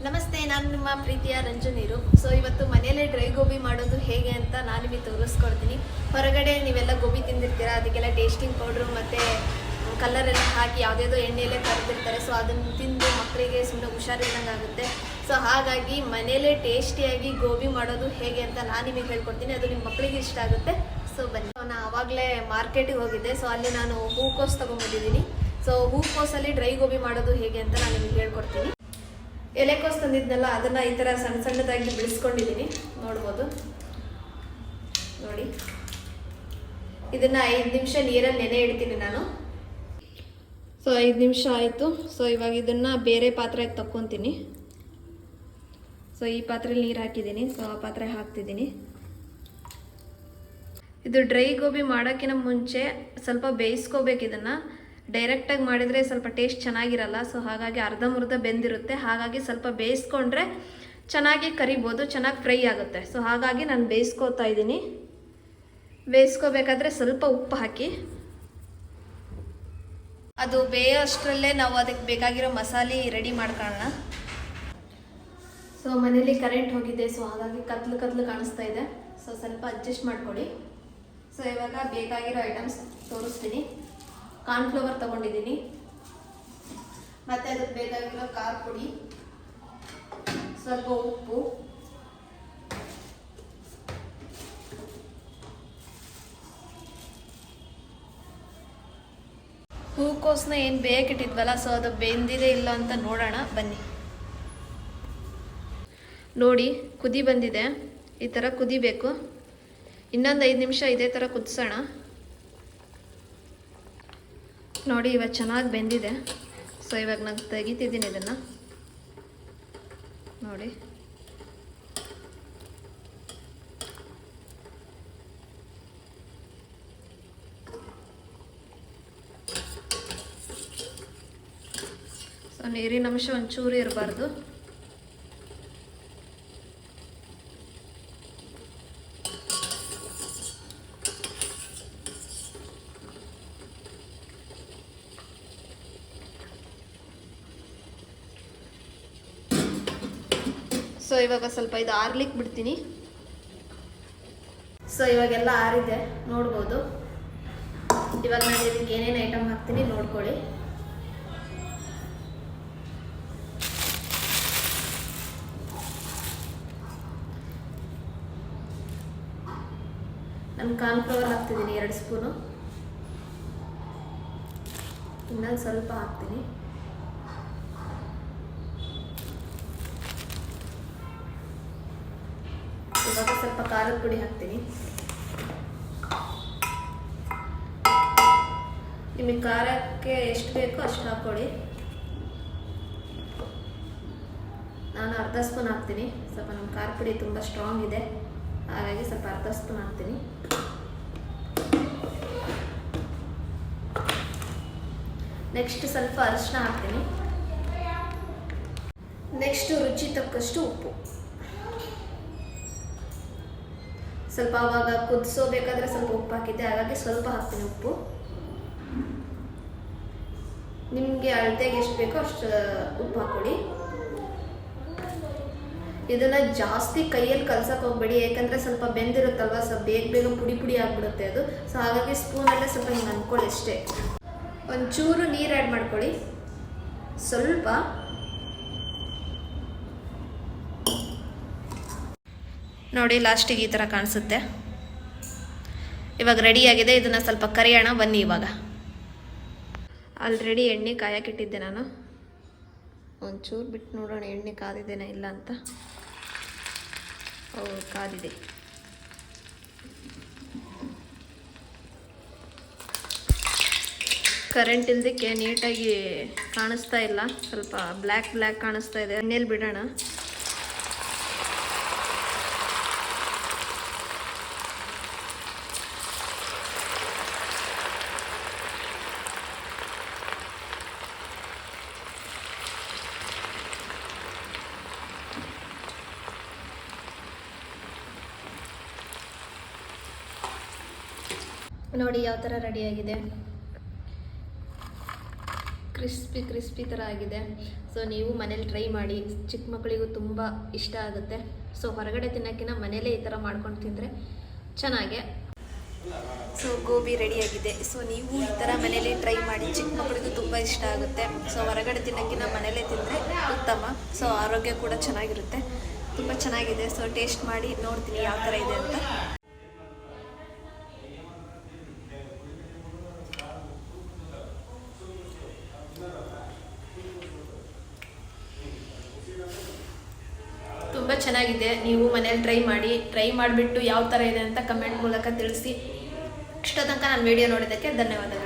ನಮಸ್ತೆ, ನಾನು ನಿಮ್ಮ ಪ್ರೀತಿಯ ರಂಜನೀರು. ಸೊ ಇವತ್ತು ಮನೆಯಲ್ಲೇ ಡ್ರೈ ಗೋಬಿ ಮಾಡೋದು ಹೇಗೆ ಅಂತ ನಾನು ನಿಮಗೆ ತೋರಿಸ್ಕೊಡ್ತೀನಿ. ಹೊರಗಡೆ ನೀವೆಲ್ಲ ಗೋಬಿ ತಿಂದಿರ್ತೀರಾ, ಅದಕ್ಕೆಲ್ಲ ಟೇಸ್ಟಿಂಗ್ ಪೌಡ್ರು ಮತ್ತು ಕಲರ್ ಎಲ್ಲ ಹಾಕಿ ಯಾವುದೇದೋ ಎಣ್ಣೆಯಲ್ಲೇ ಕರೆದಿರ್ತಾರೆ. ಸೊ ಅದನ್ನು ತಿಂದು ಮಕ್ಕಳಿಗೆ ಸುಮ್ಮನೆ ಹುಷಾರಿಲ್ಲಂಗೆ ಆಗುತ್ತೆ. ಸೊ ಹಾಗಾಗಿ ಮನೆಯಲ್ಲೇ ಟೇಸ್ಟಿಯಾಗಿ ಗೋಬಿ ಮಾಡೋದು ಹೇಗೆ ಅಂತ ನಾನು ನಿಮಗೆ ಹೇಳ್ಕೊಡ್ತೀನಿ. ಅದು ನಿಮ್ಮ ಮಕ್ಕಳಿಗೆ ಇಷ್ಟ ಆಗುತ್ತೆ. ಸೊ ಬನ್ನಿ. ನಾನು ಆವಾಗಲೇ ಮಾರ್ಕೆಟಿಗೆ ಹೋಗಿದ್ದೆ. ಸೊ ಅಲ್ಲಿ ನಾನು ಹೂಕೋಸು ತೊಗೊಂಡ್ಬಂದಿದ್ದೀನಿ. ಸೊ ಹೂಕೋಸಲ್ಲಿ ಡ್ರೈ ಗೋಬಿ ಮಾಡೋದು ಹೇಗೆ ಅಂತ ನಾನು ನಿಮಗೆ ಹೇಳ್ಕೊಡ್ತೀನಿ. ಎಲೆಕೋಸು ತಂದಿದ್ನಲ್ಲ, ಅದನ್ನು ಈ ಥರ ಸಣ್ಣ ಸಣ್ಣದಾಗಿ ಬಿಡಿಸ್ಕೊಂಡಿದ್ದೀನಿ, ನೋಡ್ಬೋದು. ನೋಡಿ, ಇದನ್ನು 5 ನಿಮಿಷ ನೀರಲ್ಲಿ ನೆನೆ ಇಡ್ತೀನಿ ನಾನು. ಸೊ 5 ನಿಮಿಷ ಆಯಿತು. ಸೊ ಇವಾಗ ಇದನ್ನು ಬೇರೆ ಪಾತ್ರೆಗೆ ತಕ್ಕೊತೀನಿ. ಸೊ ಈ ಪಾತ್ರೆಯಲ್ಲಿ ನೀರು ಹಾಕಿದ್ದೀನಿ. ಸೊ ಆ ಪಾತ್ರೆ ಹಾಕ್ತಿದ್ದೀನಿ. ಇದು ಡ್ರೈ ಗೋಬಿ ಮಾಡೋಕ್ಕಿಂತ ಮುಂಚೆ ಸ್ವಲ್ಪ ಬೇಯಿಸ್ಕೋಬೇಕು. ಇದನ್ನು ಡೈರೆಕ್ಟಾಗಿ ಮಾಡಿದರೆ ಸ್ವಲ್ಪ ಟೇಸ್ಟ್ ಚೆನ್ನಾಗಿರಲ್ಲ. ಸೊ ಹಾಗಾಗಿ ಅರ್ಧಂಬರ್ಧ ಬೆಂದಿರುತ್ತೆ. ಹಾಗಾಗಿ ಸ್ವಲ್ಪ ಬೇಯಿಸ್ಕೊಂಡ್ರೆ ಚೆನ್ನಾಗಿ ಕರಿಬೋದು, ಚೆನ್ನಾಗಿ ಫ್ರೈ ಆಗುತ್ತೆ. ಸೊ ಹಾಗಾಗಿ ನಾನು ಬೇಯಿಸ್ಕೋತಾ ಇದ್ದೀನಿ. ಬೇಯಿಸ್ಕೋಬೇಕಾದ್ರೆ ಸ್ವಲ್ಪ ಉಪ್ಪು ಹಾಕಿ, ಅದು ಬೇಯೋ ಅಷ್ಟರಲ್ಲೇ ನಾವು ಅದಕ್ಕೆ ಬೇಕಾಗಿರೋ ಮಸಾಲೆ ರೆಡಿ ಮಾಡ್ಕೊಳ್ಳೋಣ. ಸೊ ಮನೇಲಿ ಕರೆಂಟ್ ಹೋಗಿದೆ. ಸೊ ಹಾಗಾಗಿ ಕತ್ಲು ಕಾಣಿಸ್ತಾ ಇದೆ. ಸೊ ಸ್ವಲ್ಪ ಅಡ್ಜಸ್ಟ್ ಮಾಡ್ಕೊಳ್ಳಿ. ಸೊ ಇವಾಗ ಬೇಕಾಗಿರೋ ಐಟಮ್ಸ್ ತೋರಿಸ್ತೀನಿ. ಕಾರ್ನ್ಫ್ಲವರ್ ತೊಗೊಂಡಿದ್ದೀನಿ, ಮತ್ತು ಅದಕ್ಕೆ ಬೇಕಾಗಿರೋ ಖಾರ ಪುಡಿ, ಸ್ವಲ್ಪ ಉಪ್ಪು, ಹೂಕೋಸನ್ನ ಏನು ಬೇಯಕ್ಕಿಟ್ಟಿದ್ವಲ್ಲ, ಸೊ ಅದು ಬೆಂದಿದೆ ಇಲ್ಲ ಅಂತ ನೋಡೋಣ ಬನ್ನಿ. ನೋಡಿ, ಕುದಿ ಬಂದಿದೆ. ಈ ಥರ ಕುದಿಬೇಕು. ಇನ್ನೊಂದು 5 ನಿಮಿಷ ಇದೇ ಥರ ಕುದಿಸೋಣ. ನೋಡಿ, ಇವಾಗ ಚೆನ್ನಾಗಿ ಬೆಂದಿದೆ. ಸೊ ಇವಾಗ ನಾನು ತೆಗಿತಿದ್ದೀನಿ ಇದನ್ನು. ನೋಡಿ, ಸೊ ನೀರಿನ ಅಂಶ ಒಂಚೂರು ಇರಬಾರ್ದು. ಸೊ ಇವಾಗ ಸ್ವಲ್ಪ ಇದು ಆರ್ಲಿಕ್ಕೆ ಬಿಡ್ತೀನಿ. ಸೊ ಇವಾಗೆಲ್ಲ ಆರಿದೆ, ನೋಡ್ಬೋದು. ಇವಾಗ ನಾನು ಇದಕ್ಕೆ ಏನೇನು ಐಟಮ್ ಹಾಕ್ತೀನಿ ನೋಡ್ಕೊಳ್ಳಿ. ನಾನು ಕಾರ್ನ್ಫ್ಲವರ್ ಹಾಕ್ತಿದ್ದೀನಿ 2 ಸ್ಪೂನು. ಇನ್ನೊಂದು ಸ್ವಲ್ಪ ಹಾಕ್ತೀನಿ. ಇವಾಗ ಸ್ವಲ್ಪ ಖಾರದ ಪುಡಿ ಹಾಕ್ತೀನಿ. ನಿಮಗೆ ಖಾರಕ್ಕೆ ಎಷ್ಟು ಬೇಕೋ ಅಷ್ಟು ಹಾಕ್ಕೊಳ್ಳಿ. ನಾನು ಅರ್ಧ ಸ್ಪೂನ್ ಹಾಕ್ತೀನಿ. ಸ್ವಲ್ಪ ನಮ್ಮ ಖಾರ ಪುಡಿ ತುಂಬ ಸ್ಟ್ರಾಂಗ್ ಇದೆ, ಹಾಗಾಗಿ ಸ್ವಲ್ಪ ಅರ್ಧ ಸ್ಪೂನ್ ಹಾಕ್ತೀನಿ. ನೆಕ್ಸ್ಟ್ ಸ್ವಲ್ಪ ಅರಿಶಿನ ಹಾಕ್ತೀನಿ. ನೆಕ್ಸ್ಟು ರುಚಿ ತಕ್ಕಷ್ಟು ಉಪ್ಪು. ಸ್ವಲ್ಪ ಆವಾಗ ಕುದಿಸೋಬೇಕಾದ್ರೆ ಸ್ವಲ್ಪ ಉಪ್ಪು ಹಾಕಿದ್ದೆ, ಹಾಗಾಗಿ ಸ್ವಲ್ಪ ಹಾಕ್ತೀನಿ ಉಪ್ಪು. ನಿಮಗೆ ಅಳತೆಗೆ ಎಷ್ಟು ಬೇಕೋ ಅಷ್ಟು ಉಪ್ಪು ಹಾಕ್ಕೊಳ್ಳಿ. ಇದನ್ನು ಜಾಸ್ತಿ ಕೈಯಲ್ಲಿ ಕಲ್ಸಕ್ಕೆ ಹೋಗ್ಬೇಡಿ, ಯಾಕಂದರೆ ಸ್ವಲ್ಪ ಬೆಂದಿರುತ್ತಲ್ವ, ಸ್ವಲ್ಪ ಬೇಗ ಪುಡಿ ಆಗಿಬಿಡುತ್ತೆ ಅದು. ಸೊ ಹಾಗಾಗಿ ಸ್ಪೂನಲ್ಲೇ ಸ್ವಲ್ಪ ಹಿಂಗೆ ಅಂದ್ಕೊಳ್ಳಿ ಅಷ್ಟೇ. ಒಂಚೂರು ನೀರು ಆ್ಯಡ್ ಮಾಡ್ಕೊಳ್ಳಿ, ಸ್ವಲ್ಪ. ನೋಡಿ, ಲಾಸ್ಟಿಗೆ ಈ ಥರ ಕಾಣಿಸುತ್ತೆ. ಇವಾಗ ರೆಡಿಯಾಗಿದೆ. ಇದನ್ನು ಸ್ವಲ್ಪ ಕರಿಯೋಣ ಬನ್ನಿ. ಇವಾಗ ಆಲ್ರೆಡಿ ಎಣ್ಣೆ ಕಾಯಕ್ಕಿಟ್ಟಿದ್ದೆ ನಾನು. ಒಂಚೂರು ಬಿಟ್ಟು ನೋಡೋಣ ಎಣ್ಣೆ ಕಾದಿದ್ದೇನೆ ಇಲ್ಲ ಅಂತ. ಕಾದಿದೆ. ಕರೆಂಟ್ ಇಲ್ದಕ್ಕೆ ನೀಟಾಗಿ ಕಾಣಿಸ್ತಾ ಇಲ್ಲ, ಸ್ವಲ್ಪ ಬ್ಲ್ಯಾಕ್ ಕಾಣಿಸ್ತಾ ಇದೆ. ಎಣ್ಣೆಲಿ ಬಿಡೋಣ. ನೋಡಿ ಯಾವ ಥರ ರೆಡಿಯಾಗಿದೆ. ಕ್ರಿಸ್ಪಿ ಥರ ಆಗಿದೆ. ಸೊ ನೀವು ಮನೇಲಿ ಟ್ರೈ ಮಾಡಿ, ಚಿಕ್ಕ ಮಕ್ಕಳಿಗೂ ತುಂಬ ಇಷ್ಟ ಆಗುತ್ತೆ. ಸೊ ಹೊರಗಡೆ ತಿನ್ನೋಕ್ಕಿಂತ ಮನೇಲೇ ಈ ಥರ ಮಾಡ್ಕೊಂಡು ತಿಂದರೆ ಚೆನ್ನಾಗೆ. ಸೊ ಗೋಬಿ ರೆಡಿಯಾಗಿದೆ. ಸೊ ನೀವು ಈ ಥರ ಮನೇಲಿ ಟ್ರೈ ಮಾಡಿ, ಚಿಕ್ಕ ಮಕ್ಕಳಿಗೂ ತುಂಬ ಇಷ್ಟ ಆಗುತ್ತೆ. ಸೊ ಹೊರಗಡೆ ತಿನ್ನೋಕ್ಕಿಂತ ಮನೇಲೇ ತಿಂದರೆ ಉತ್ತಮ. ಸೊ ಆರೋಗ್ಯ ಕೂಡ ಚೆನ್ನಾಗಿರುತ್ತೆ. ತುಂಬ ಚೆನ್ನಾಗಿದೆ. ಸೊ ಟೇಸ್ಟ್ ಮಾಡಿ ನೋಡ್ತೀನಿ ಯಾವ ಥರ ಇದೆ ಅಂತ. ತುಂಬ ಚೆನ್ನಾಗಿದೆ. ನೀವು ಮನೇಲಿ ಟ್ರೈ ಮಾಡಿಬಿಟ್ಟು ಯಾವ ಥರ ಇದೆ ಅಂತ ಕಮೆಂಟ್ ಮೂಲಕ ತಿಳಿಸಿ. ಇಷ್ಟ ತನಕ ನಾನು ವಿಡಿಯೋ ನೋಡಿದ್ದಕ್ಕೆ ಧನ್ಯವಾದಗಳು.